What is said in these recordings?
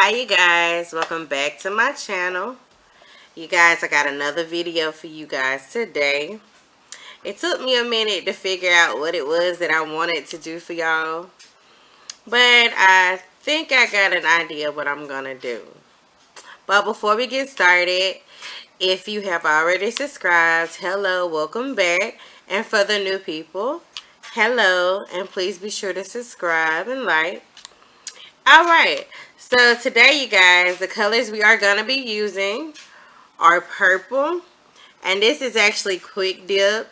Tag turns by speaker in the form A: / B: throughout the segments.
A: Hi you guys, welcome back to my channel. You guys, I got another video for you guys today. It took me a minute to figure out what it was that I wanted to do for y'all, but I think I got an idea of what I'm gonna do. But before we get started, if you have already subscribed, hello, welcome back. And for the new people, hello, and please be sure to subscribe and like. Alright, so today you guys, the colors we are going to be using are purple. And this is actually Quick Dip.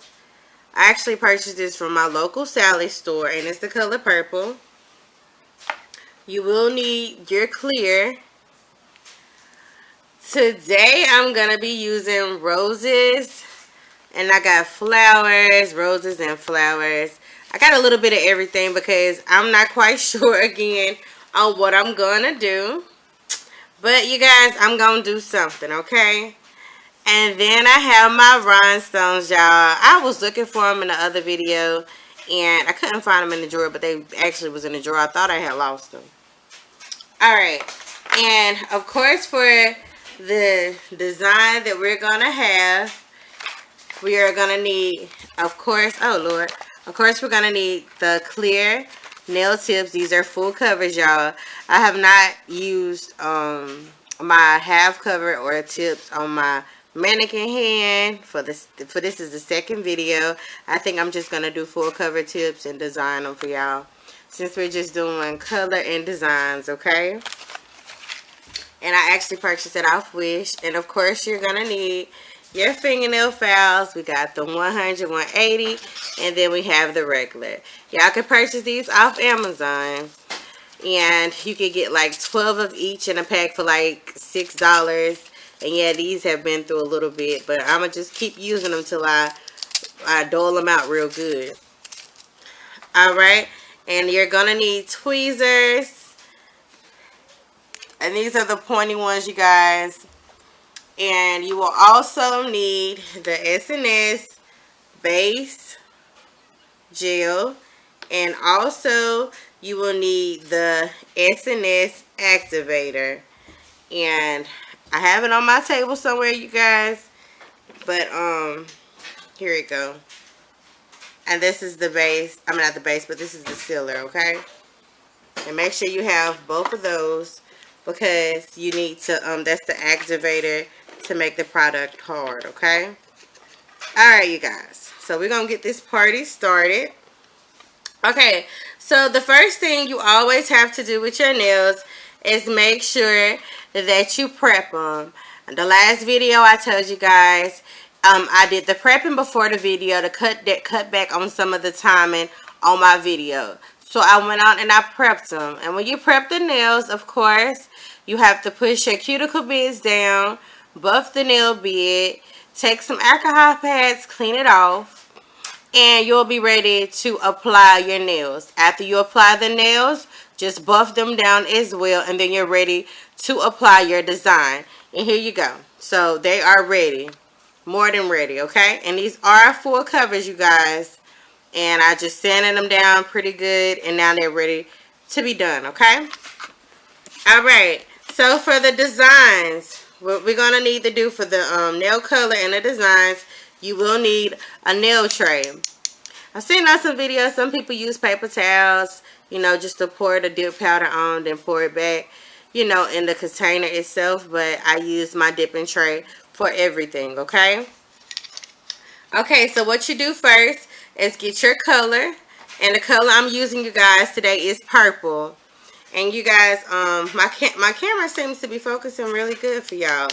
A: I actually purchased this from my local Sally store and it's the color purple. You will need your clear. Today I'm going to be using roses. And I got flowers, roses and flowers. I got a little bit of everything because I'm not quite sure again on what I'm gonna do, but you guys, I'm gonna do something, okay? And then I have my rhinestones, y'all. I was looking for them in the other video and I couldn't find them in the drawer, but they actually was in the drawer. I thought I had lost them. Alright, and of course for the design that we're gonna have, we are gonna need, of course, oh Lord, of course we're gonna need the clear nail tips. These are full coverage, y'all. I have not used my half cover or tips on my mannequin hand for this is the second video. I think I'm just gonna do full cover tips and design them for y'all since we're just doing color and designs, okay? And I actually purchased it off Wish. And of course you're gonna need your fingernail files. We got the 100, 180, and then we have the regular. Y'all can purchase these off Amazon, and you can get like 12 of each in a pack for like $6. And yeah, these have been through a little bit, but I'm gonna just keep using them till I dole them out real good. Alright, and you're gonna need tweezers, and these are the pointy ones, you guys. And you will also need the S&S base gel, and also you will need the S&S activator. And I have it on my table somewhere, you guys, but here we go. And this is the base, I mean not the base, but this is the sealer, okay? And make sure you have both of those because you need to that's the activator to make the product hard, okay? Alright, you guys, so we're gonna get this party started. Okay, so the first thing you always have to do with your nails is make sure that you prep them. In the last video I told you guys I did the prepping before the video to cut back on some of the timing on my video. So I went out and I prepped them. And when you prep the nails, of course, you have to push your cuticle bits down, buff the nail bed, take some alcohol pads, clean it off, and you'll be ready to apply your nails. After you apply the nails, just buff them down as well, and then you're ready to apply your design. And here you go. So they are ready, more than ready, okay? And these are full covers, you guys. And I just sanded them down pretty good, and now they're ready to be done, okay? Alright, so for the designs, what we're going to need to do for the nail color and the designs, you will need a nail tray. I've seen on some videos, some people use paper towels, you know, just to pour the dip powder on, then pour it back, you know, in the container itself. But I use my dipping tray for everything, okay? Okay, so what you do first is get your color. And the color I'm using, you guys, today is purple. And you guys, my camera seems to be focusing really good for y'all.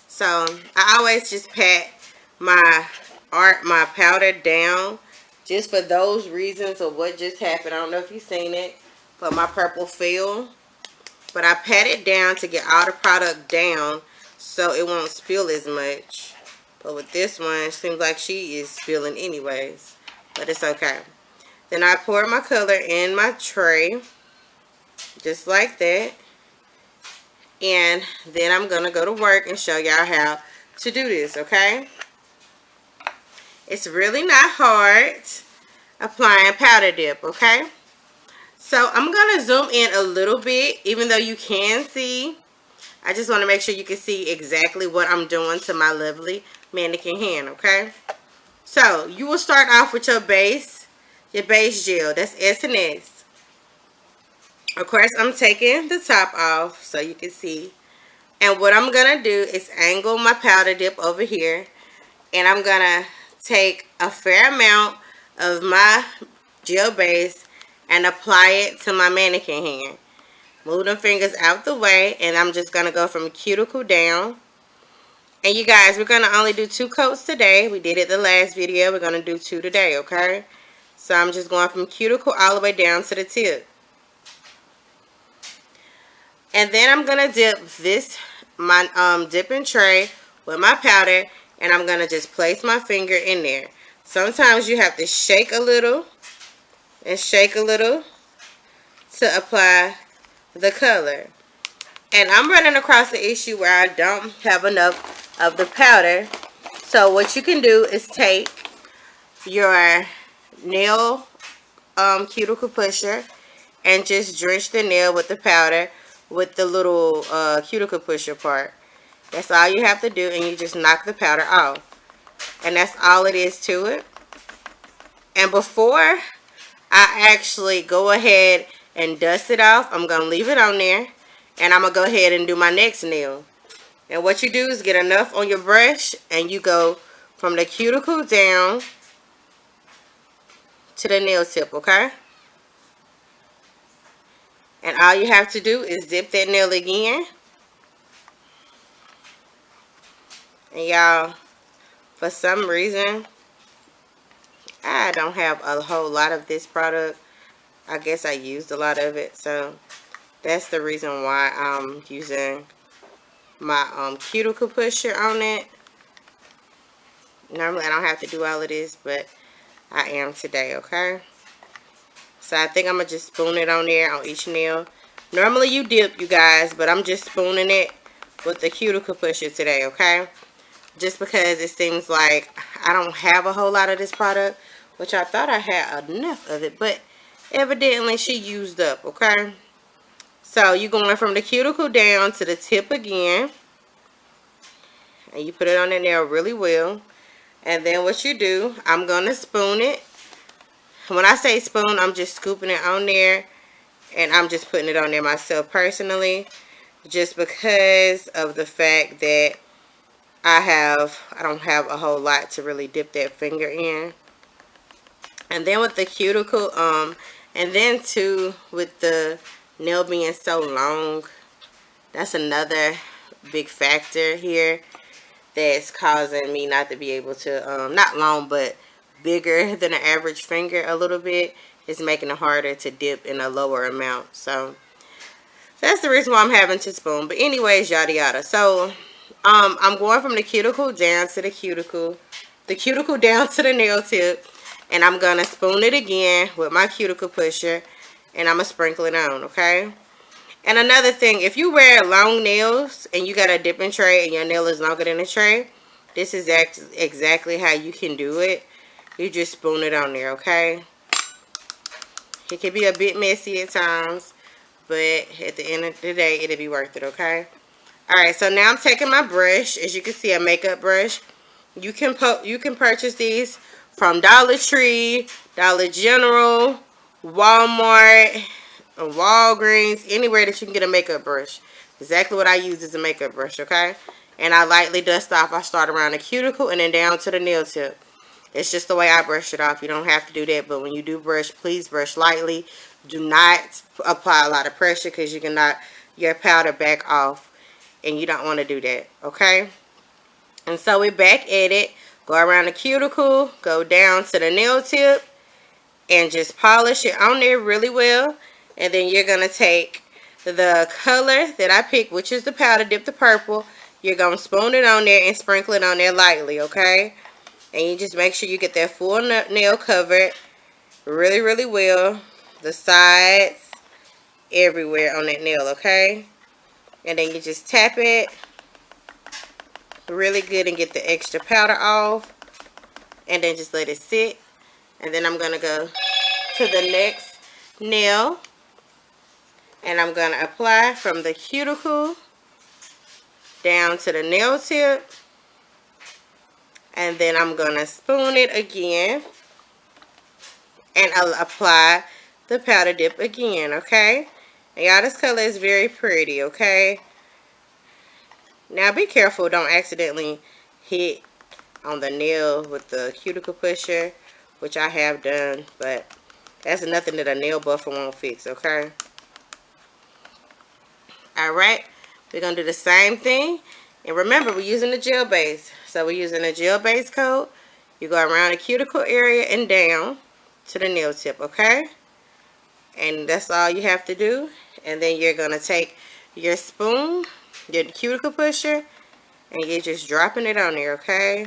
A: So I always just pat my powder down just for those reasons of what just happened. I don't know if you've seen it, but my purple fell. But I pat it down to get all the product down so it won't spill as much. But with this one, it seems like she is spilling anyways. But it's okay. Then I pour my color in my tray. Just like that. And then I'm going to go to work and show y'all how to do this, okay? It's really not hard applying powder dip, okay? So I'm going to zoom in a little bit, even though you can see I just want to make sure you can see exactly what I'm doing to my lovely mannequin hand, okay? So, you will start off with your base gel. That's S&S. Of course, I'm taking the top off so you can see. And what I'm going to do is angle my powder dip over here. And I'm going to take a fair amount of my gel base and apply it to my mannequin hand. Move them fingers out the way, and I'm just going to go from cuticle down. And you guys, we're going to only do 2 coats today. We did it the last video. We're going to do 2 today, okay? So I'm just going from cuticle all the way down to the tip. And then I'm going to dip my dipping tray with my powder, and I'm going to just place my finger in there. Sometimes you have to shake a little and shake a little to apply the color. And I'm running across the issue where I don't have enough of the powder. So what you can do is take your nail cuticle pusher and just drench the nail with the powder with the little cuticle pusher part. That's all you have to do, and you just knock the powder off. And that's all it is to it. And before I actually go ahead and dust it off, I'm going to leave it on there. And I'm going to go ahead and do my next nail. And what you do is get enough on your brush, and you go from the cuticle down to the nail tip, okay? And all you have to do is dip that nail again. And y'all, for some reason, I don't have a whole lot of this product. I guess I used a lot of it, so that's the reason why I'm using my cuticle pusher on it. Normally I don't have to do all of this, but I am today, okay? So I think I'm going to just spoon it on there on each nail. Normally you dip, you guys, but I'm just spooning it with the cuticle pusher today, okay? Just because it seems like I don't have a whole lot of this product, which I thought I had enough of it, but evidently she used up, okay? So you're going from the cuticle down to the tip again. And you put it on the nail really well. And then what you do, I'm going to spoon it. When I say spoon, I'm just scooping it on there. And I'm just putting it on there myself personally. Just because of the fact that I don't have a whole lot to really dip that finger in. And then with the cuticle, and then too, with the nail being so long, that's another big factor here that's causing me not to be able to, not long, but bigger than an average finger a little bit. It's making it harder to dip in a lower amount. So that's the reason why I'm having to spoon. But anyways, yada yada. So I'm going from the cuticle down to the cuticle down to the nail tip, and I'm gonna spoon it again with my cuticle pusher, and I'm gonna sprinkle it on, okay? And another thing, if you wear long nails and you got a dipping tray and your nail is longer than the tray, this is exactly how you can do it. You just spoon it on there, okay? It can be a bit messy at times, but at the end of the day, it'll be worth it, okay? Alright, so now I'm taking my brush. As you can see, a makeup brush. You can purchase these from Dollar Tree, Dollar General, Walmart, Walgreens, anywhere that you can get a makeup brush. Exactly what I use is a makeup brush, okay? And I lightly dust off. I start around the cuticle and then down to the nail tip. It's just the way I brush it off. You don't have to do that, but when you do brush, please brush lightly. Do not apply a lot of pressure because you can knock your powder back off, and you don't want to do that, okay? And so we're back at it. Go around the cuticle, go down to the nail tip, and just polish it on there really well. And then you're going to take the color that I picked, which is the powder dip, the purple. You're going to spoon it on there and sprinkle it on there lightly, okay? And you just make sure you get that full nail covered really, really well. The sides, everywhere on that nail, okay? And then you just tap it really good and get the extra powder off. And then just let it sit. And then I'm going to go to the next nail. And I'm going to apply from the cuticle down to the nail tip. And then I'm going to spoon it again. And I'll apply the powder dip again, okay? And y'all, this color is very pretty, okay? Now be careful, don't accidentally hit on the nail with the cuticle pusher, which I have done, but that's nothing that a nail buffer won't fix, okay? Alright, we're going to do the same thing. And remember, we're using the gel base. So we're using a gel base coat. You go around the cuticle area and down to the nail tip, okay? And that's all you have to do. And then you're going to take your spoon, your cuticle pusher, and you're just dropping it on there, okay?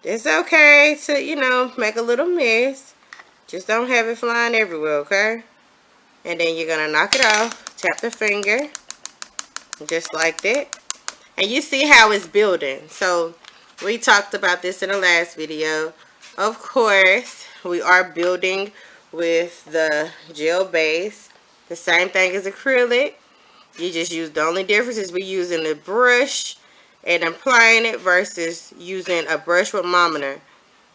A: It's okay to, you know, make a little mess. Just don't have it flying everywhere, okay? And then you're going to knock it off. Tap the finger. Just like that. And you see how it's building. So we talked about this in the last video. Of course, we are building with the gel base. The same thing as acrylic. You just use, the only difference is we're using the brush and applying it versus using a brush with Mometer.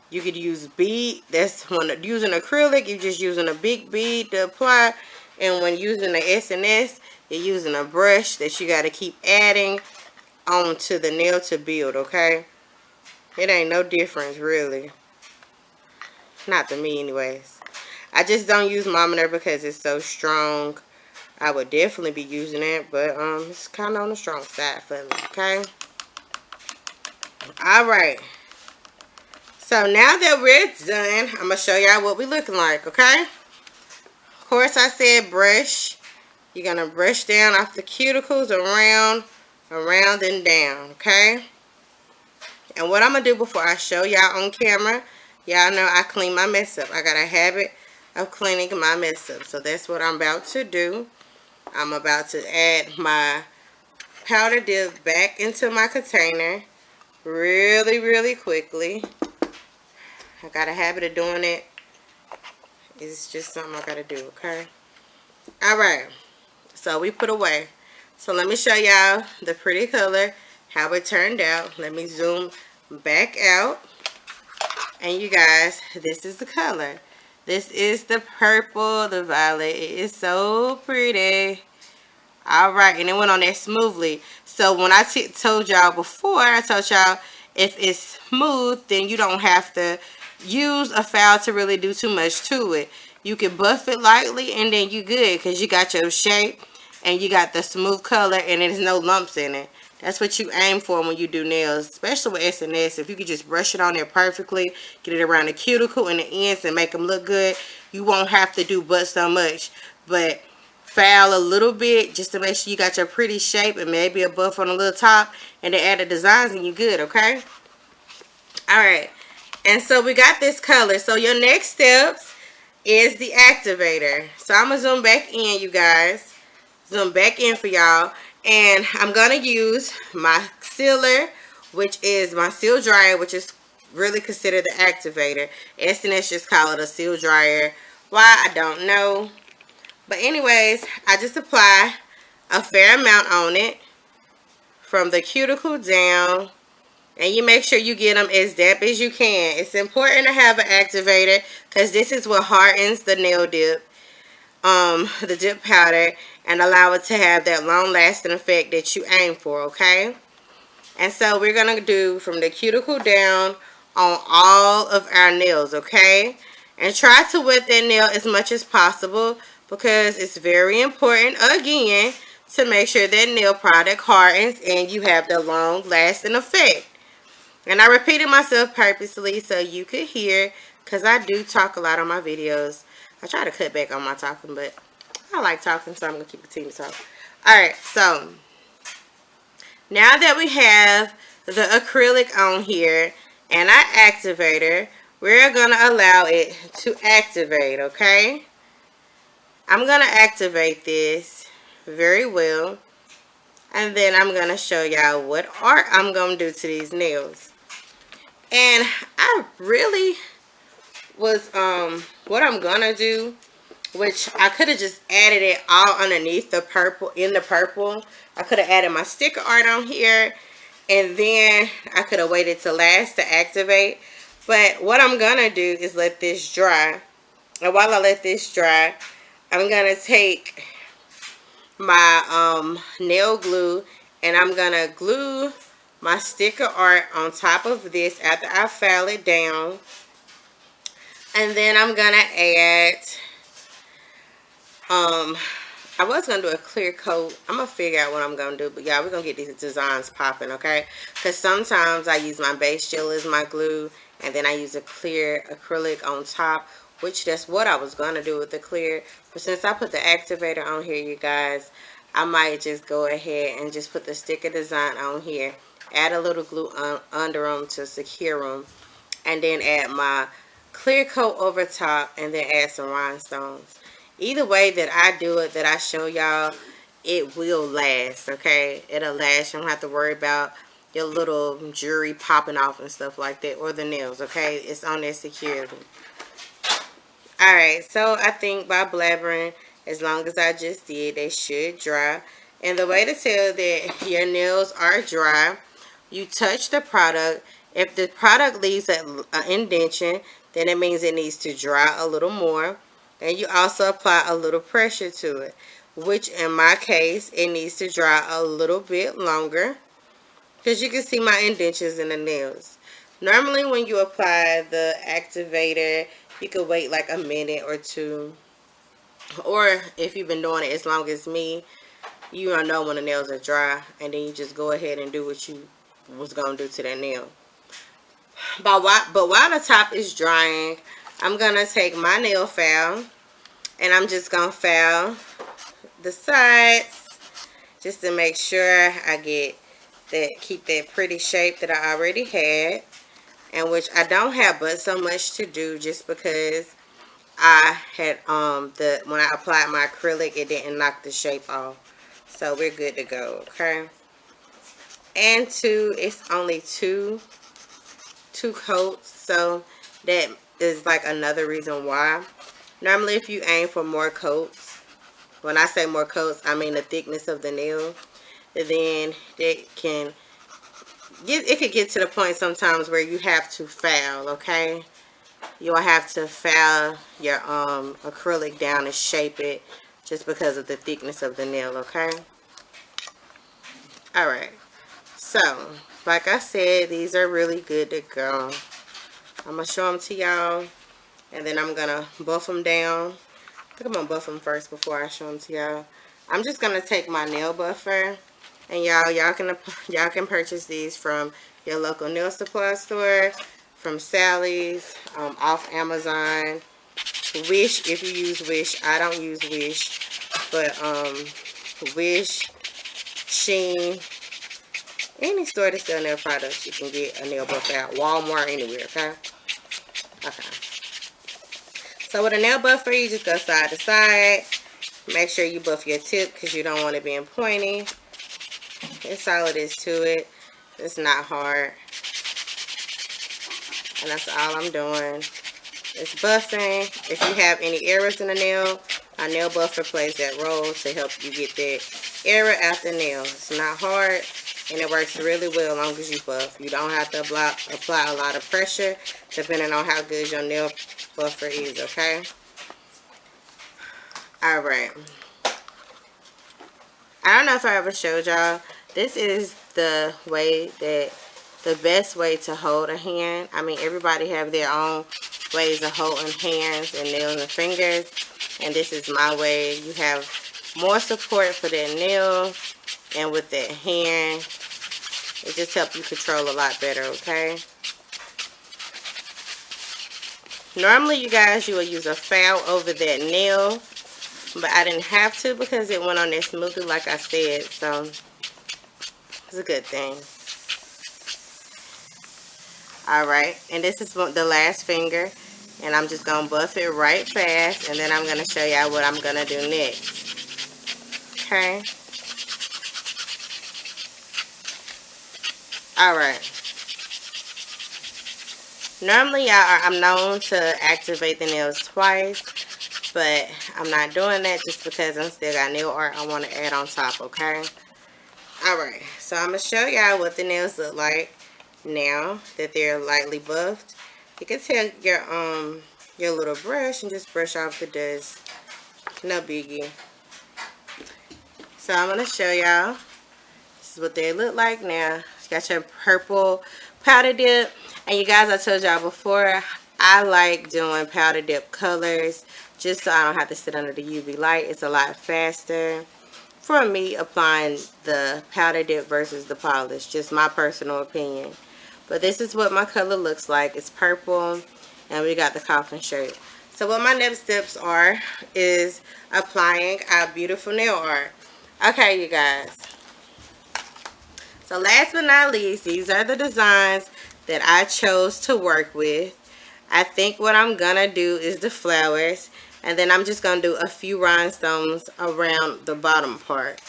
A: You could use bead. That's when using acrylic, you're just using a big bead to apply. And when using the S&S, you're using a brush that you got to keep adding onto the nail to build, okay? It ain't no difference, really. Not to me, anyways. I just don't use Mometer because it's so strong. I would definitely be using it, but it's kind of on the strong side for me, okay? Alright. So now that we're done, I'm going to show y'all what we're looking like, okay? Of course, I said brush. You're going to brush down off the cuticles around and down, okay? And what I'm going to do before I show y'all on camera, y'all know I clean my mess up. I got a habit of cleaning my mess up. So that's what I'm about to do. I'm about to add my powder dip back into my container really, really quickly. I got a habit of doing it. It's just something I got to do, okay? Alright. So we put away. So let me show y'all the pretty color, how it turned out. Let me zoom back out. And you guys, this is the color. This is the purple, the violet. It is so pretty. Alright, and it went on there smoothly. So when I told y'all before, I told y'all if it's smooth, then you don't have to use a file to really do too much to it. You can buff it lightly and then you good because you got your shape and you got the smooth color and there's no lumps in it. That's what you aim for when you do nails, especially with S&S. If you could just brush it on there perfectly, get it around the cuticle and the ends and make them look good, you won't have to do but so much. But file a little bit just to make sure you got your pretty shape and maybe a buff on the little top and then add the designs and you good, okay? Alright, and so we got this color. So your next steps is the activator. So I'm going to zoom back in, you guys. Zoom back in for y'all. And I'm going to use my sealer, which is my seal dryer, which is really considered the activator. S&S just call it a seal dryer. Why, I don't know. But anyways, I just apply a fair amount on it from the cuticle down. And you make sure you get them as damp as you can. It's important to have an activator because this is what hardens the nail dip, the dip powder, and allow it to have that long-lasting effect that you aim for, okay? And so we're going to do from the cuticle down on all of our nails, okay? And try to wet that nail as much as possible because it's very important, again, to make sure that nail product hardens and you have the long-lasting effect. And I repeated myself purposely so you could hear because I do talk a lot on my videos. I try to cut back on my talking, but I like talking, so I'm going to keep continuing to talk. Alright, so now that we have the acrylic on here and our activator, we're going to allow it to activate, okay? I'm going to activate this very well. And then I'm going to show y'all what art I'm going to do to these nails. And I really was, what I'm going to do, which I could have just added it all underneath the purple, in the purple. I could have added my sticker art on here, and then I could have waited to last to activate. But what I'm gonna do is let this dry. And while I let this dry, I'm gonna take my nail glue, and I'm gonna glue my sticker art on top of this after I file it down. And then I'm gonna add I was gonna do a clear coat. I'm gonna figure out what I'm gonna do, but y'all, we're gonna get these designs popping, okay? Because sometimes I use my base gel as my glue, and then I use a clear acrylic on top, which that's what I was gonna do with the clear. But since I put the activator on here, you guys, I might just go ahead and just put the sticker design on here, add a little glue under them to secure them, and then add my clear coat over top, and then add some rhinestones. Either way that I do it, that I show y'all, it will last, okay? It'll last. You don't have to worry about your little jewelry popping off and stuff like that, or the nails, okay? It's on there securely. Alright, so I think by blabbering, as long as I just did, they should dry. And the way to tell that your nails are dry, you touch the product. If the product leaves an indentation, then it means it needs to dry a little more. And you also apply a little pressure to it, which in my case, it needs to dry a little bit longer, because you can see my indentions in the nails. Normally when you apply the activator, you could wait like a minute or two. Or if you've been doing it as long as me, you don't know when the nails are dry, and then you just go ahead and do what you was going to do to that nail. But while the top is drying, I'm going to take my nail file, and I'm just going to file the sides just to make sure I get that, keep that pretty shape that I already had, and which I don't have but so much to do, just because I had when I applied my acrylic, it didn't knock the shape off. So we're good to go, okay? And it's only two coats, so that is like another reason why. Normally if you aim for more coats, when I say more coats, I mean the thickness of the nail, then it could get to the point sometimes where you have to file, okay? You'll have to file your acrylic down and shape it just because of the thickness of the nail, okay? Alright, so like I said, these are really good to go. I'm going to show them to y'all, and then I'm going to buff them down. I think I'm going to buff them first before I show them to y'all. I'm just going to take my nail buffer, and y'all can purchase these from your local nail supply store, from Sally's, off Amazon, Wish if you use Wish. I don't use Wish, but Wish, Shein, any store that sell nail products, you can get a nail buffer out. Walmart, anywhere, okay? Okay. So with a nail buffer, you just go side to side. Make sure you buff your tip because you don't want it being pointy. That's all it is to it. It's not hard. And that's all I'm doing. It's buffing. If you have any errors in the nail, a nail buffer plays that role to help you get that error out the nail. It's not hard, and it works really well as long as you buff. You don't have to apply a lot of pressure depending on how good your nail buffer is, okay? Alright. I don't know if I ever showed y'all. This is the best way to hold a hand. I mean, everybody have their own ways of holding hands and nails and fingers, and this is my way. You have more support for that nail, and with that hand, it just helps you control a lot better, okay? Normally, you guys, you will use a file over that nail, but I didn't have to because it went on there smoothly, like I said, so it's a good thing. Alright, and this is the last finger, and I'm just going to buff it right fast, and then I'm going to show y'all what I'm going to do next. Okay? Alright. Normally, I'm known to activate the nails twice, but I'm not doing that just because I still got nail art I want to add on top, okay? Alright, so I'm going to show y'all what the nails look like now that they're lightly buffed. You can take your little brush and just brush off the dust. No biggie. So I'm going to show y'all. This is what they look like now. You got your purple powder dip. And you guys, I told y'all before, I like doing powder dip colors just so I don't have to sit under the UV light. It's a lot faster for me applying the powder dip versus the polish. Just my personal opinion. But this is what my color looks like. It's purple. And we got the coffin shirt. So what my next steps are is applying our beautiful nail art. Okay, you guys. So last but not least, these are the designs that I chose to work with. I think what I'm going to do is the flowers. And then I'm just going to do a few rhinestones around the bottom part.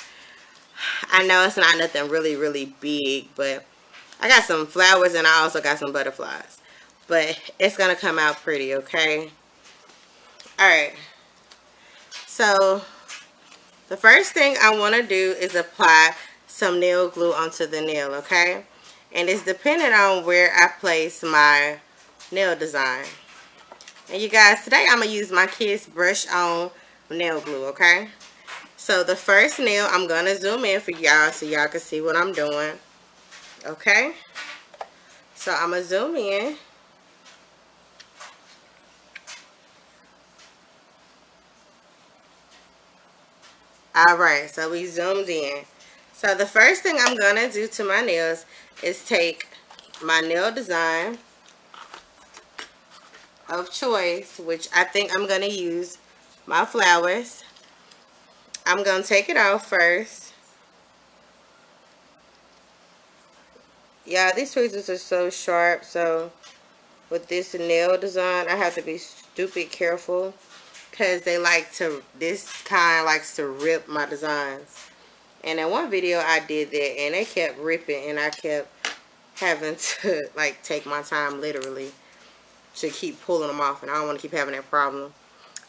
A: I know it's not nothing really, really big, but I got some flowers and I also got some butterflies. But it's going to come out pretty, okay? Alright. So the first thing I want to do is apply some nail glue onto the nail, okay? And it's dependent on where I place my nail design. And you guys, today I'm going to use my Kiss Brush On nail glue, okay? So the first nail, I'm going to zoom in for y'all so y'all can see what I'm doing. Okay? So I'm going to zoom in. Alright, so we zoomed in. So the first thing I'm going to do to my nails is take my nail design of choice, which I think I'm going to use my flowers. I'm going to take it off first. Yeah, these tweezers are so sharp, so with this nail design, I have to be stupid careful because they like to, this kind likes to rip my designs. And in one video I did that and they kept ripping and I kept having to like take my time literally to keep pulling them off, and I don't want to keep having that problem.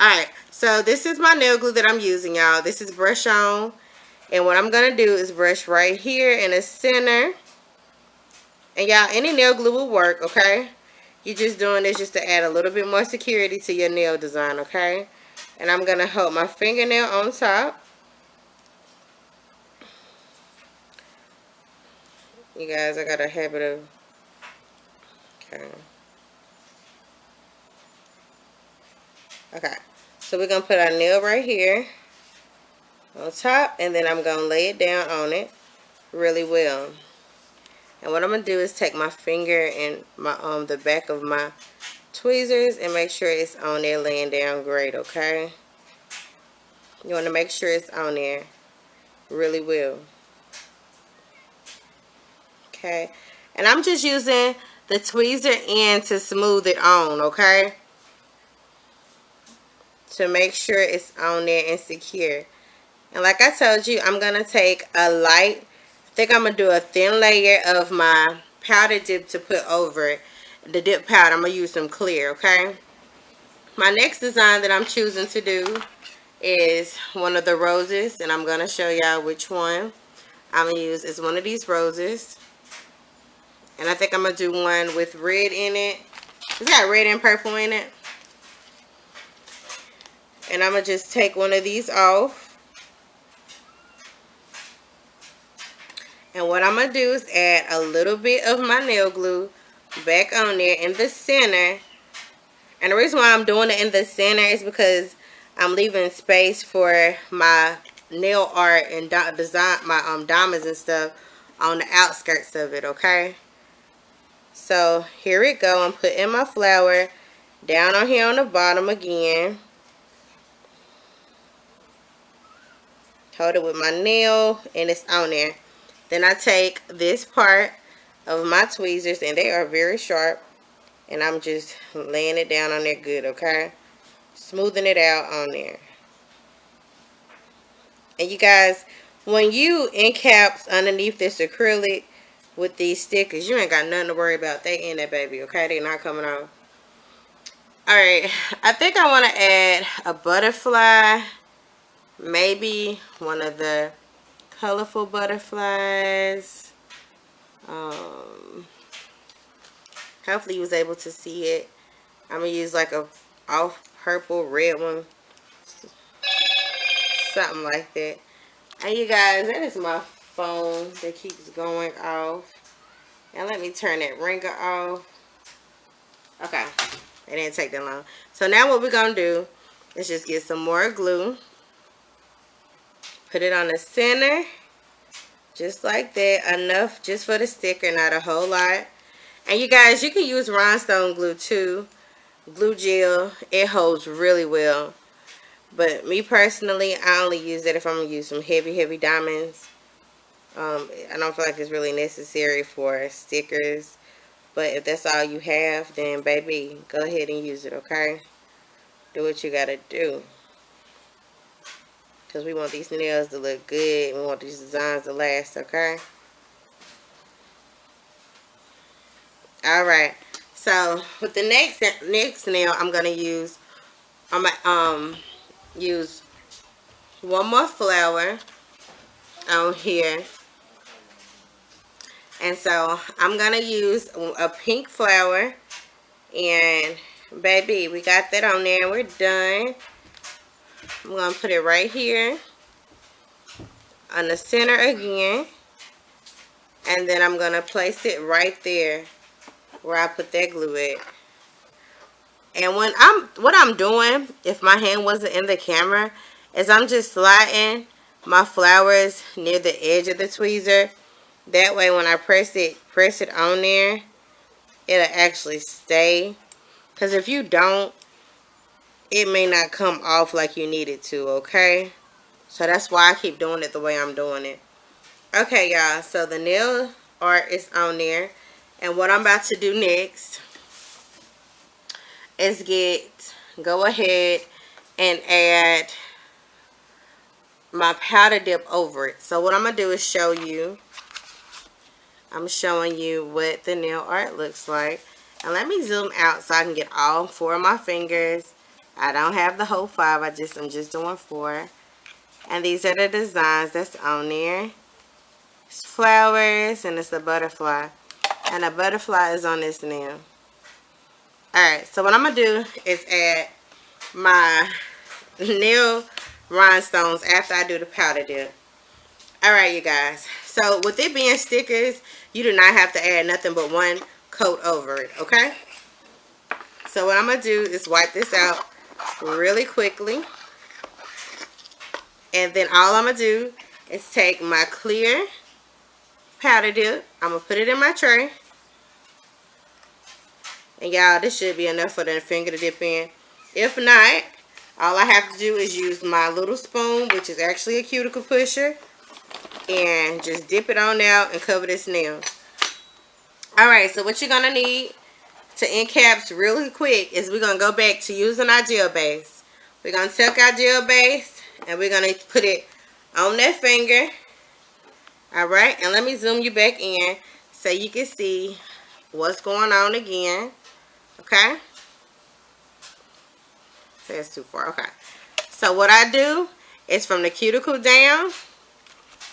A: Alright, so this is my nail glue that I'm using, y'all. This is Brush On. And what I'm going to do is brush right here in the center. And y'all, any nail glue will work, okay? You're just doing this just to add a little bit more security to your nail design, okay? And I'm going to hold my fingernail on top. You guys, I got a habit of... Okay. Okay. So we're going to put our nail right here on top. And then I'm going to lay it down on it really well. And what I'm going to do is take my finger and my the back of my tweezers and make sure it's on there laying down great, okay? You want to make sure it's on there really well. Okay. And I'm just using the tweezer end to smooth it on, okay? To make sure it's on there and secure. And like I told you, I'm going to take a light, I think I'm going to do a thin layer of my powder dip to put over it. The dip powder, I'm going to use some clear, okay? My next design that I'm choosing to do is one of the roses, and I'm going to show y'all which one I'm going to use. It's one of these roses. And I think I'm going to do one with red in it. It's got red and purple in it. And I'm going to just take one of these off. And what I'm going to do is add a little bit of my nail glue back on there in the center. And the reason why I'm doing it in the center is because I'm leaving space for my nail art and design, my diamonds and stuff on the outskirts of it, okay? So here we go. I'm putting my flower down on here on the bottom again. Hold it with my nail and it's on there. Then I take this part of my tweezers, and they are very sharp, and I'm just laying it down on there good, okay? Smoothing it out on there. And you guys, when you end caps underneath this acrylic, with these stickers. You ain't got nothing to worry about. They in that baby, okay? They not coming off. Alright, I think I want to add a butterfly. Maybe one of the colorful butterflies. Hopefully you was able to see it. I'm going to use like a off purple red one. Something like that. And you guys, that is my phone that keeps going off. And let me turn that ringer off. Okay. It didn't take that long. So now what we're going to do is just get some more glue. Put it on the center. Just like that. Enough just for the sticker, not a whole lot. And you guys, you can use rhinestone glue too. Glue gel. It holds really well. But me personally, I only use it if I'm going to use some heavy diamonds. I don't feel like it's really necessary for stickers. But if that's all you have, then baby, go ahead and use it, okay? Do what you got to do. Because we want these nails to look good. We want these designs to last, okay? Alright. So, with the next nail, I'm going to use... I'm going to use one more flower on here. And so I'm going to use a pink flower. And baby, we got that on there. We're done. I'm going to put it right here on the center again. And then I'm going to place it right there where I put that glue at. And what I'm doing, if my hand wasn't in the camera, is I'm just sliding my flowers near the edge of the tweezer. That way when I press it on there, it'll actually stay. Because if you don't, it may not come off like you need it to, okay? So that's why I keep doing it the way I'm doing it. Okay, y'all, so the nail art is on there. And what I'm about to do next is go ahead and add my powder dip over it. So what I'm going to do is show you. I'm showing you what the nail art looks like. And let me zoom out so I can get all 4 of my fingers. I don't have the whole 5. I'm just doing 4. And these are the designs that's on there. It's flowers and it's a butterfly. And a butterfly is on this nail. Alright, so what I'm going to do is add my nail rhinestones after I do the powder dip. Alright, you guys. So, with it being stickers, you do not have to add nothing but 1 coat over it, okay? So, what I'm going to do is wipe this out really quickly. And then all I'm going to do is take my clear powder dip. I'm going to put it in my tray. And y'all, this should be enough for the finger to dip in. If not, all I have to do is use my little spoon, which is actually a cuticle pusher. And just dip it on out and cover this nail. Alright, so what you're going to need to encaps really quick is we're going to go back to using our gel base. We're going to take our gel base and we're going to put it on that finger. Alright, and let me zoom you back in so you can see what's going on again. Okay? That's too far. Okay. So what I do is from the cuticle down,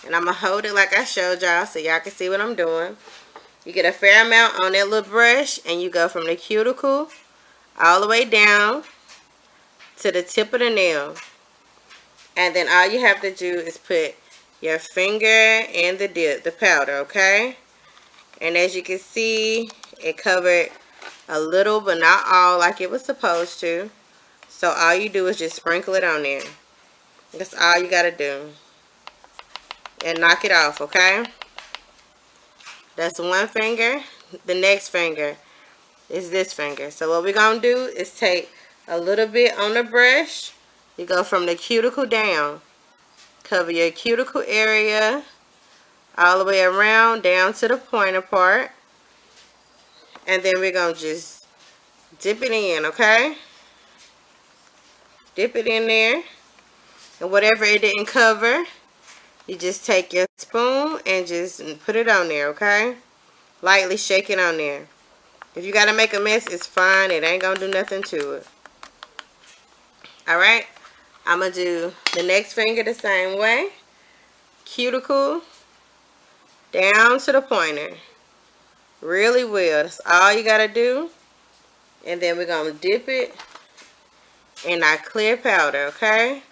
A: and I'm going to hold it like I showed y'all so y'all can see what I'm doing. You get a fair amount on that little brush, and you go from the cuticle all the way down to the tip of the nail. And then all you have to do is put your finger in the dip, the powder, okay? And as you can see, it covered a little but not all like it was supposed to. So all you do is just sprinkle it on there. That's all you got to do. And knock it off, okay? That's one finger. The next finger is this finger. So what we're going to do is take a little bit on the brush. You go from the cuticle down. Cover your cuticle area all the way around down to the pointer part. And then we're going to just dip it in, okay? Dip it in there. And whatever it didn't cover, you just take your spoon and just put it on there, okay? Lightly shake it on there. If you gotta make a mess, it's fine. It ain't gonna do nothing to it. Alright, I'm gonna do the next finger the same way. Cuticle down to the pointer. Really well. That's all you gotta do. And then we're gonna dip it in our clear powder, okay?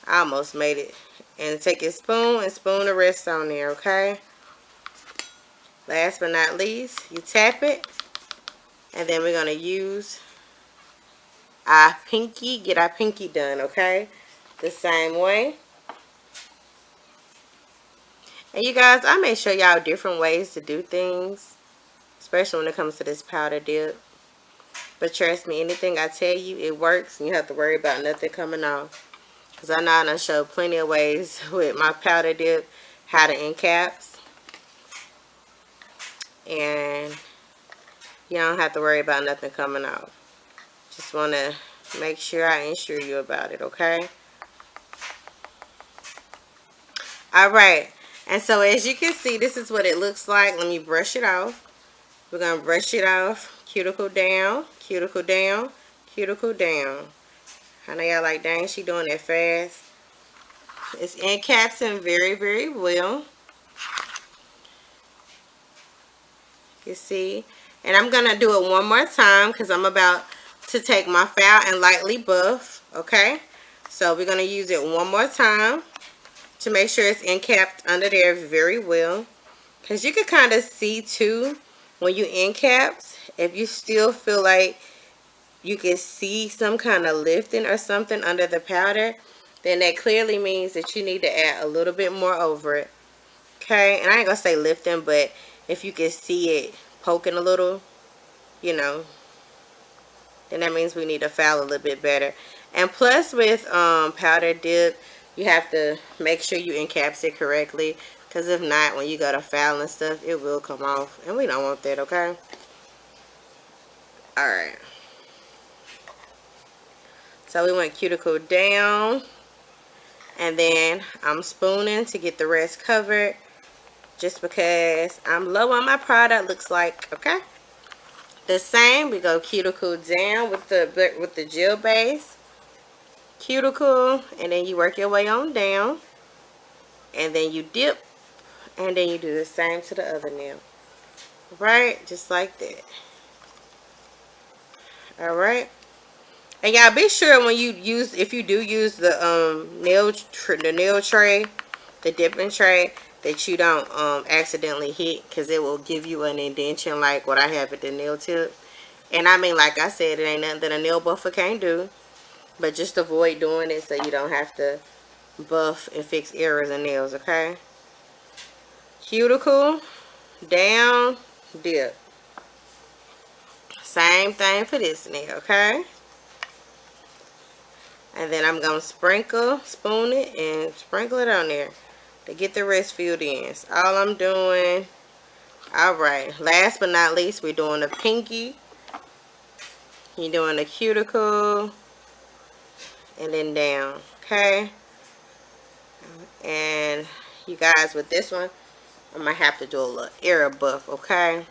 A: I almost made it. And take your spoon and spoon the rest on there, okay? Last but not least, you tap it. And then we're gonna use our pinky, get our pinky done, okay? The same way. And you guys, I may show y'all different ways to do things, especially when it comes to this powder dip. But trust me, anything I tell you, it works, and you have to worry about nothing coming off. Because I know I done showed plenty of ways with my powder dip, how to end caps. And you don't have to worry about nothing coming off. Just want to make sure I ensure you about it, okay? Alright, and so as you can see, this is what it looks like. Let me brush it off. We're going to brush it off. Cuticle down, cuticle down, cuticle down. I know y'all like, dang, she doing it fast. It's encapsulating very, very well. You see? And I'm going to do it one more time because I'm about to take my file and lightly buff. Okay? So we're going to use it one more time to make sure it's encapped under there very well. Because you can kind of see too when you encaps, if you still feel like you can see some kind of lifting or something under the powder, then that clearly means that you need to add a little bit more over it. Okay? And I ain't going to say lifting, but if you can see it poking a little, you know, then that means we need to file a little bit better. And plus with powder dip, you have to make sure you encapsulate correctly, because if not, when you go to file and stuff, it will come off, and we don't want that, okay? Alright. So we went cuticle down, and then I'm spooning to get the rest covered, just because I'm low on my product, looks like, okay? The same, we go cuticle down with the gel base, cuticle, and then you work your way on down, and then you dip, and then you do the same to the other nail, right? Just like that. All right. And y'all be sure when you use, if you do use the nail tray, the dipping tray, that you don't accidentally hit, because it will give you an indentation like what I have at the nail tip. And I mean, like I said, it ain't nothing that a nail buffer can't do, but just avoid doing it so you don't have to buff and fix errors in nails, okay? Cuticle down, dip. Same thing for this nail, okay? And then I'm going to spoon it and sprinkle it on there to get the rest filled in. That's all I'm doing. Alright, last but not least, we're doing the pinky. You're doing the cuticle. And then down, okay? And you guys, with this one, I might have to do a little error buff, okay?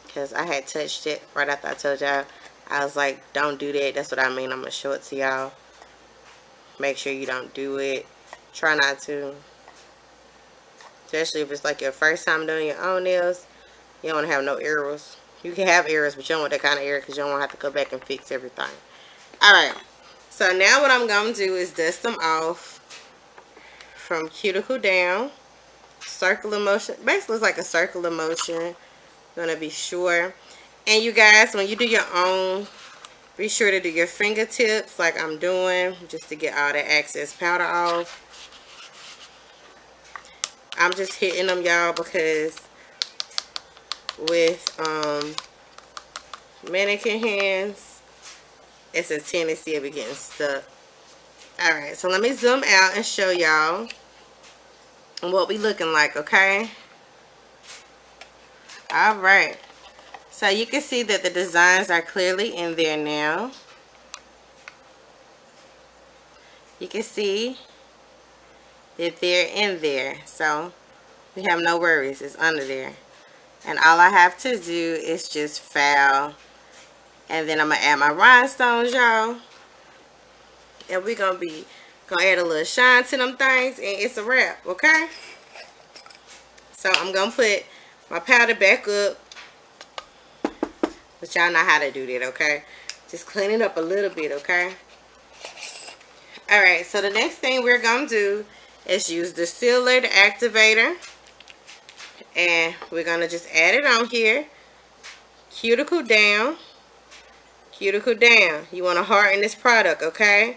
A: Because I had touched it right after I told y'all. I was like, don't do that. That's what I mean. I'm going to show it to y'all. Make sure you don't do it. Try not to. Especially if it's like your first time doing your own nails. You don't want to have no errors. You can have errors, but you don't want that kind of error because you don't want to have to go back and fix everything. Alright. So now what I'm going to do is dust them off from cuticle down. Circular motion. Basically, it's like a circular motion. Going to be sure. And you guys, when you do your own, be sure to do your fingertips like I'm doing, just to get all the excess powder off. I'm just hitting them, y'all, because with mannequin hands, it's a tendency of it getting stuck. Alright, so let me zoom out and show y'all what we looking like, okay? Alright. So you can see that the designs are clearly in there now. You can see that they're in there. So We have no worries. It's under there. And all I have to do is just file. And then I'm going to add my rhinestones, y'all. And we're going to add a little shine to them things. And it's a wrap, okay? So I'm going to put my powder back up. But y'all know how to do that, okay? Just clean it up a little bit, okay? Alright, so the next thing we're going to do is use the sealer, the activator. And we're going to just add it on here. Cuticle down. Cuticle down. You want to harden this product, okay?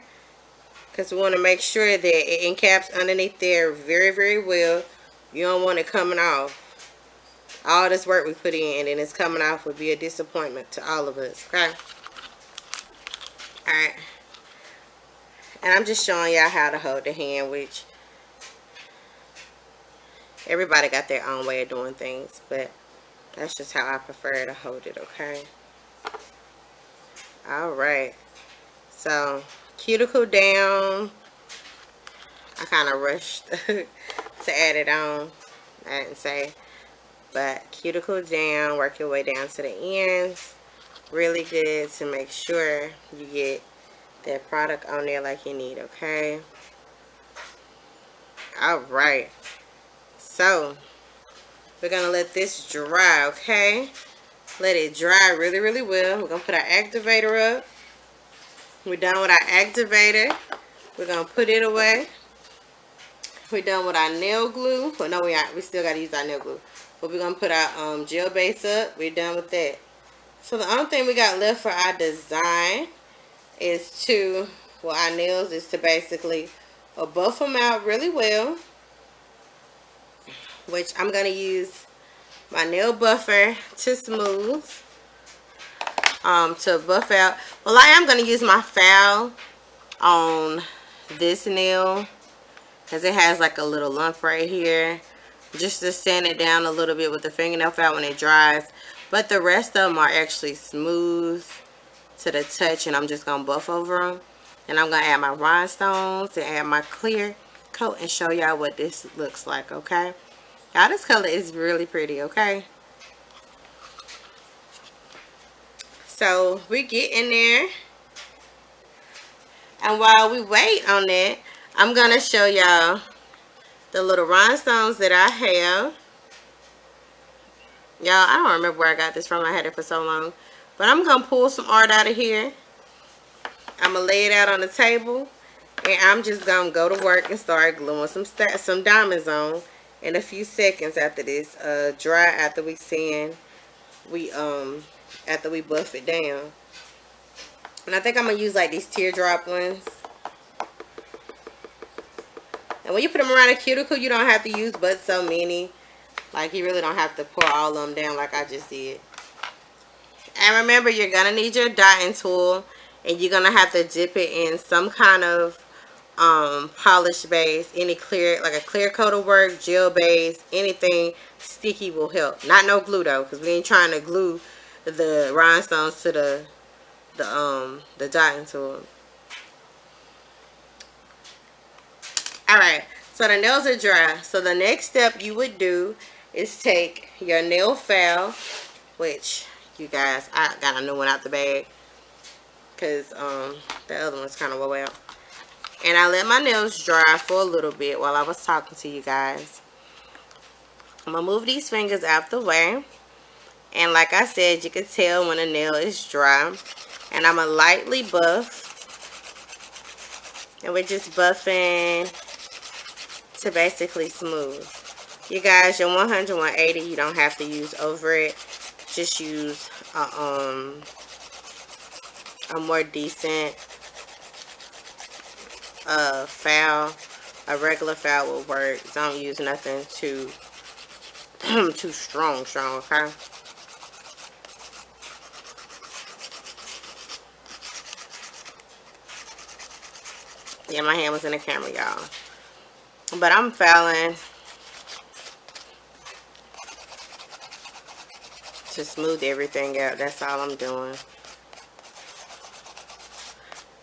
A: Because we want to make sure that it encaps underneath there very, very well. You don't want it coming off. All this work we put in and then it's coming off would be a disappointment to all of us, okay? Alright. And I'm just showing y'all how to hold the hand, which everybody got their own way of doing things, but that's just how I prefer to hold it, okay? Alright. So, cuticle down. I kind of rushed to add it on. I didn't say. But cuticle down, work your way down to the ends. Really good to make sure you get that product on there like you need, okay? Alright. So, we're going to let this dry, okay? Let it dry really, really well. We're going to put our activator up. We're done with our activator. We're going to put it away. We're done with our nail glue. Well, no, we still got to use our nail glue. But we're going to put our gel base up. We're done with that. So the only thing we got left for our design is to, well, our nails is to basically buff them out really well. Which I'm going to use my nail buffer to smooth. To buff out. Well, I am going to use my file on this nail. Because it has like a little lump right here. Just to sand it down a little bit with the fingernail file when it dries. But the rest of them are actually smooth to the touch. And I'm just going to buff over them. And I'm going to add my rhinestones and add my clear coat and show y'all what this looks like, okay? Y'all, this color is really pretty, okay? So, we get in there. And while we wait on that, I'm going to show y'all the little rhinestones that I have. Y'all, I don't remember where I got this from. I had it for so long. But I'm going to pull some art out of here. I'm going to lay it out on the table. And I'm just going to go to work and start gluing some diamonds on in a few seconds after this dry, after we sand, after we buff it down. And I think I'm going to use like these teardrop ones. And when you put them around a cuticle, you don't have to use but so many. Like, you really don't have to pour all of them down like I just did. And remember, you're going to need your dotting tool. And you're going to have to dip it in some kind of polish base. Any clear, like a clear coat will work, gel base, anything sticky will help. Not no glue though, because we ain't trying to glue the rhinestones to the dotting tool. Alright, so the nails are dry. So the next step you would do is take your nail file, which, you guys, I got a new one out the bag. Because the other one's kind of wore out. And I let my nails dry for a little bit while I was talking to you guys. I'm going to move these fingers out the way. And like I said, you can tell when a nail is dry. And I'm going to lightly buff. And we're just buffing to basically smooth. You guys, your 100, 180, you don't have to use over it. Just use a more decent file. A regular file will work. Don't use nothing too too strong, okay? Yeah, my hand was in the camera, y'all. But I'm filing to smooth everything out. That's all I'm doing.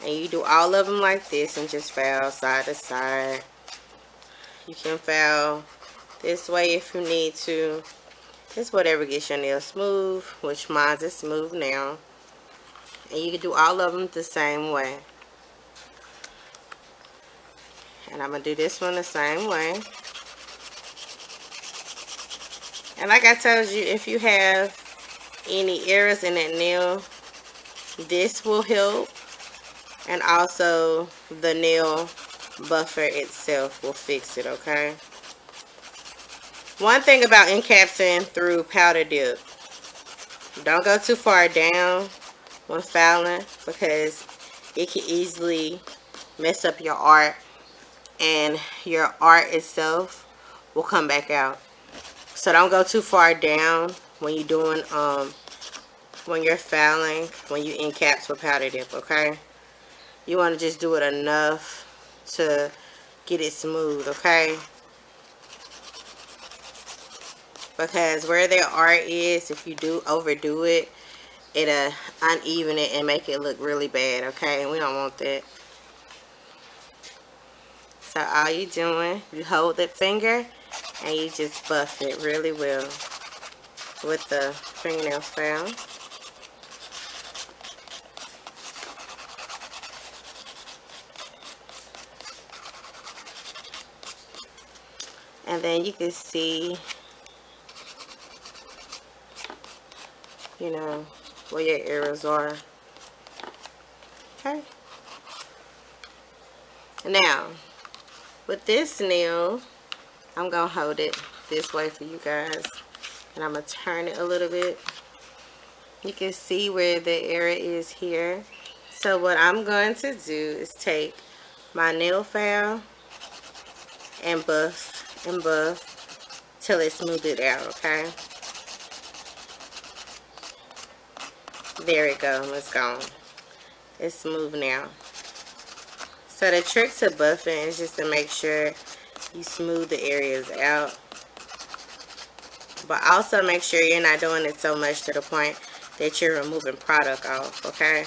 A: And you do all of them like this and just file side to side. You can file this way if you need to. It's whatever gets your nails smooth, which mine is smooth now. And you can do all of them the same way. And I'm going to do this one the same way. And like I told you, if you have any errors in that nail, this will help. And also the nail buffer itself will fix it, okay? One thing about encapsing through powder dip, don't go too far down when filing, because it can easily mess up your art, and your art itself will come back out. So don't go too far down when you're doing when you're filing, when you encaps with powder dip, okay? You want to just do it enough to get it smooth, okay? Because where their art is, if you do overdo it, it'll uneven it and make it look really bad, okay? And we don't want that. So all you're doing, you hold the finger and you just buff it really well with the fingernail file. And then you can see, you know, where your errors are. Okay. Now, with this nail, I'm going to hold it this way for you guys. And I'm going to turn it a little bit. You can see where the error is here. So what I'm going to do is take my nail file and buff till it smooth it out, okay? There we go. It's gone. It's smooth now. So the trick to buffing is just to make sure you smooth the areas out. But also make sure you're not doing it so much to the point that you're removing product off, okay?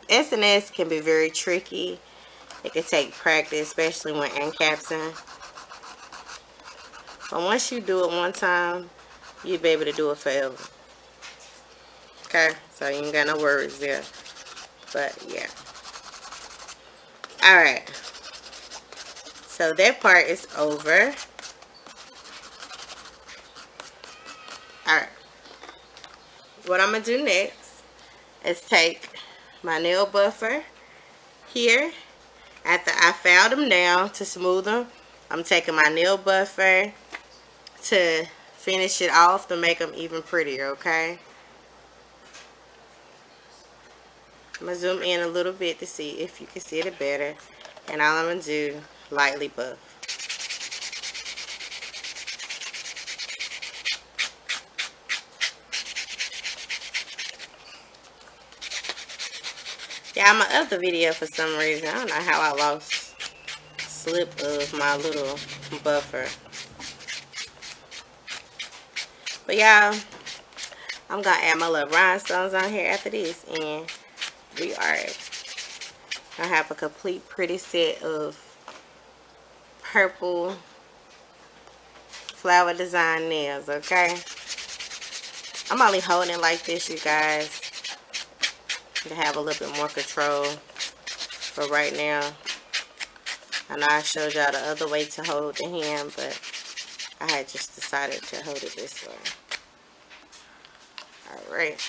A: SNS can be very tricky. It can take practice, especially when encapsing. But once you do it one time, you'll be able to do it forever. Okay? So you ain't got no worries there. But yeah. Alright. So that part is over. Alright. What I'm going to do next is take my nail buffer here. After I filed them down to smooth them, I'm taking my nail buffer to finish it off to make them even prettier, okay? I'm going to zoom in a little bit to see if you can see it better. And all I'm going to do, lightly buff. Yeah, my other video, for some reason, I don't know how I lost slip of my little buffer. But y'all, I'm going to add my little rhinestones on here after this. And we are going to have a complete pretty set of purple flower design nails, okay? I'm only holding it like this, you guys, to have a little bit more control for right now. I know I showed y'all the other way to hold the hand, but I had just decided to hold it this way. Alright.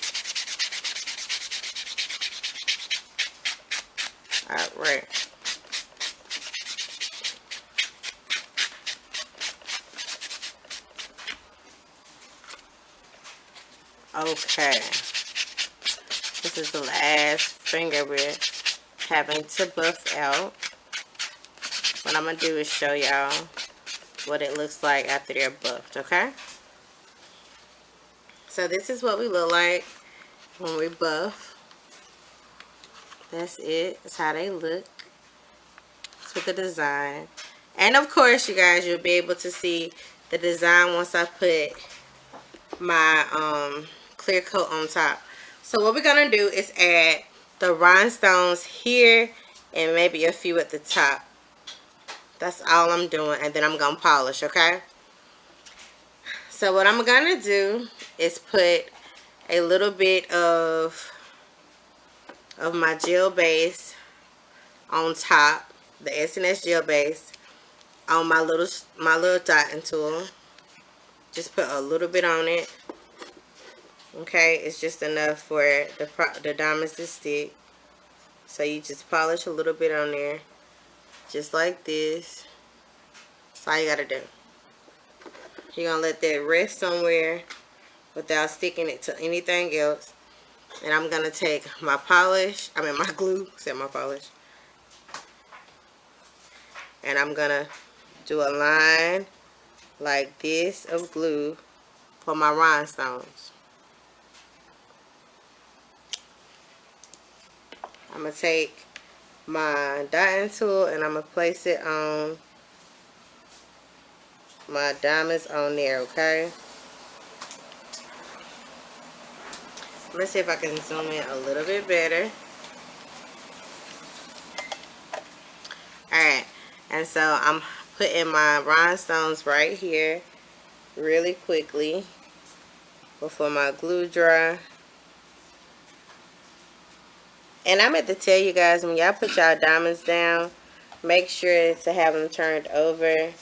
A: Alright. Okay. This is the last finger we're having to buff out. What I'm going to do is show y'all what it looks like after they're buffed, okay? So this is what we look like when we buff. That's it. That's how they look. That's with the design. And of course, you guys, you'll be able to see the design once I put my clear coat on top. So what we're going to do is add the rhinestones here and maybe a few at the top. That's all I'm doing, and then I'm gonna polish, okay? So what I'm gonna do is put a little bit of my gel base on top, the S&S gel base, on my little dotting tool. Just put a little bit on it. Okay, it's just enough for the diamonds to stick. So you just polish a little bit on there, just like this. That's all you gotta do. You're gonna let that rest somewhere without sticking it to anything else. And I'm gonna take my my glue, said my polish. And I'm gonna do a line like this of glue for my rhinestones. I'm gonna take my dotting tool and I'm gonna place it on my diamonds on there, okay? Let's see if I can zoom in a little bit better. Alright, and so I'm putting my rhinestones right here really quickly before my glue dry. And I meant to tell you guys, when y'all put y'all diamonds down, make sure to have them turned over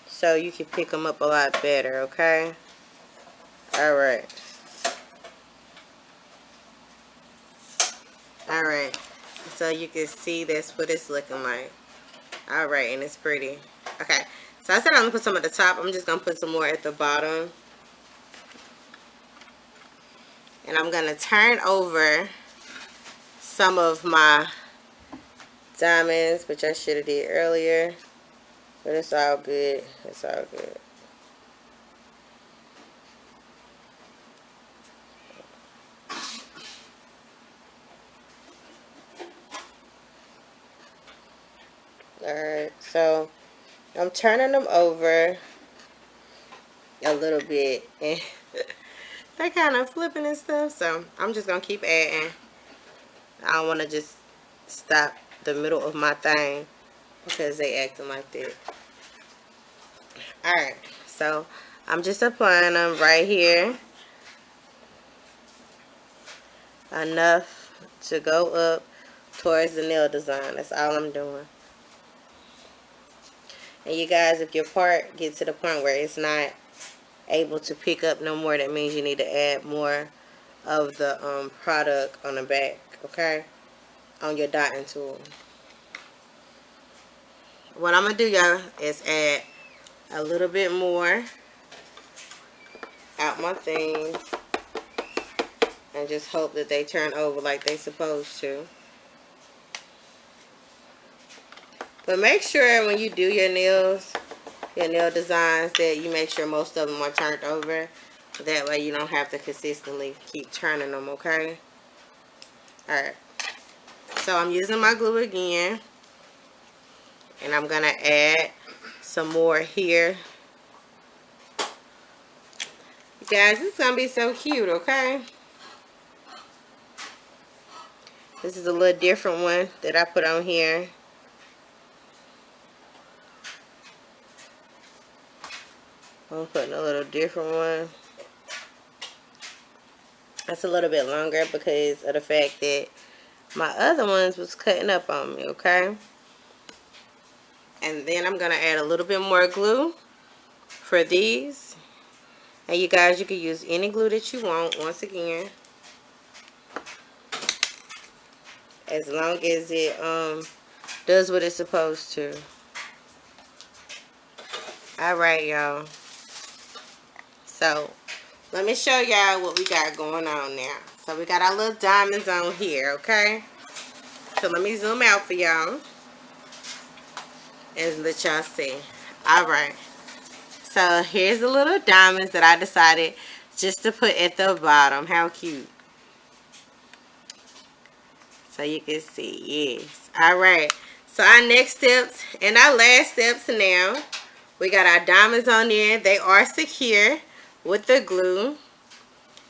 A: so you can pick them up a lot better, okay? Alright. Alright. So you can see that's what it's looking like. Alright, and it's pretty. Okay. So I said I'm going to put some at the top. I'm just going to put some more at the bottom. And I'm going to turn over some of my diamonds, which I should have did earlier. But it's all good. It's all good. Alright, so I'm turning them over a little bit. And they're kind of flipping and stuff. So I'm just going to keep adding. I don't want to just stop the middle of my thing because they acting like that. Alright, so I'm just applying them right here. Enough to go up towards the nail design. That's all I'm doing. And you guys, if your part gets to the point where it's not able to pick up no more, that means you need to add more of the product on the back, okay? On your dotting tool. What I'm going to do, y'all, is add a little bit more out my thing. And just hope that they turn over like they supposed to. But make sure when you do your nails, your nail designs, that you make sure most of them are turned over. That way you don't have to consistently keep turning them, okay? Alright. So I'm using my glue again. And I'm going to add some more here. You guys, this is going to be so cute, okay? This is a little different one that I put on here. I'm putting a little different one. That's a little bit longer because of the fact that my other ones was cutting up on me, okay? And then I'm going to add a little bit more glue for these. And you guys, you can use any glue that you want, once again. As long as it does what it's supposed to. Alright, y'all. So, let me show y'all what we got going on now. So, we got our little diamonds on here, okay? So, let me zoom out for y'all. And let y'all see. Alright. So, here's the little diamonds that I decided just to put at the bottom. How cute. So, you can see. Yes. Alright. So, our next steps and our last steps now. We got our diamonds on there. They are secure with the glue.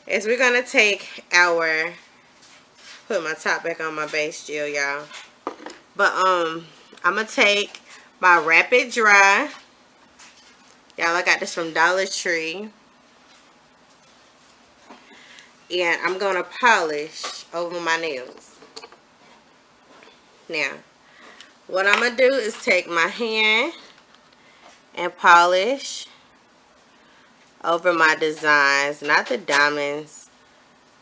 A: As we're going to take our, put my top back on my base gel, y'all. But I'm going to take my Rapid Dry. Y'all, I got this from Dollar Tree. And I'm going to polish over my nails. Now, what I'm going to do is take my hand and polish over my designs. Not the diamonds,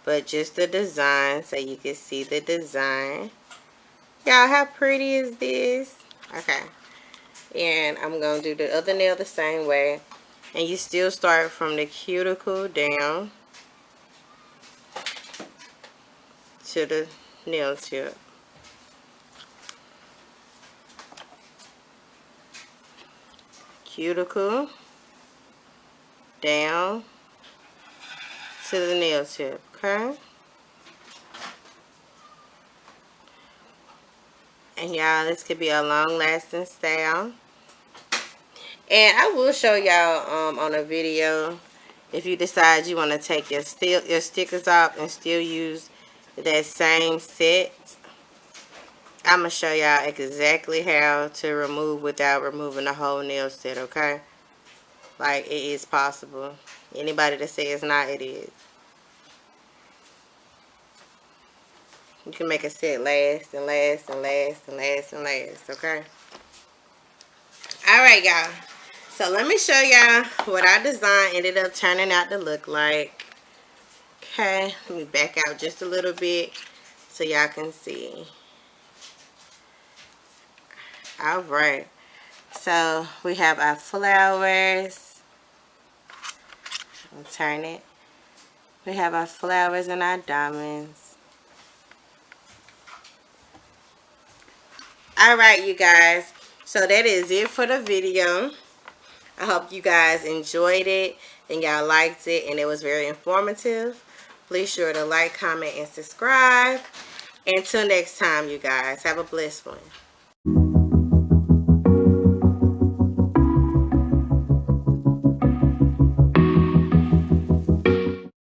A: but just the design so you can see the design. Y'all, how pretty is this? Okay. And I'm going to do the other nail the same way. And you still start from the cuticle down to the nail tip. Cuticle down to the nail tip, okay? And y'all, this could be a long-lasting style. And I will show y'all on a video if you decide you want to take your stickers off and still use that same set. I'm going to show y'all exactly how to remove without removing the whole nail set, okay? Like, it is possible. Anybody that says not, it is. You can make a set last and last and last and last and last, okay? Alright, y'all. So, let me show y'all what our design ended up turning out to look like. Okay, let me back out just a little bit so y'all can see. Alright, so we have our flowers. I'll turn it. We have our flowers and our diamonds. Alright, you guys, so that is it for the video. I hope you guys enjoyed it and y'all liked it and it was very informative. Please sure to like, comment, and subscribe. Until next time, you guys, have a blessed one.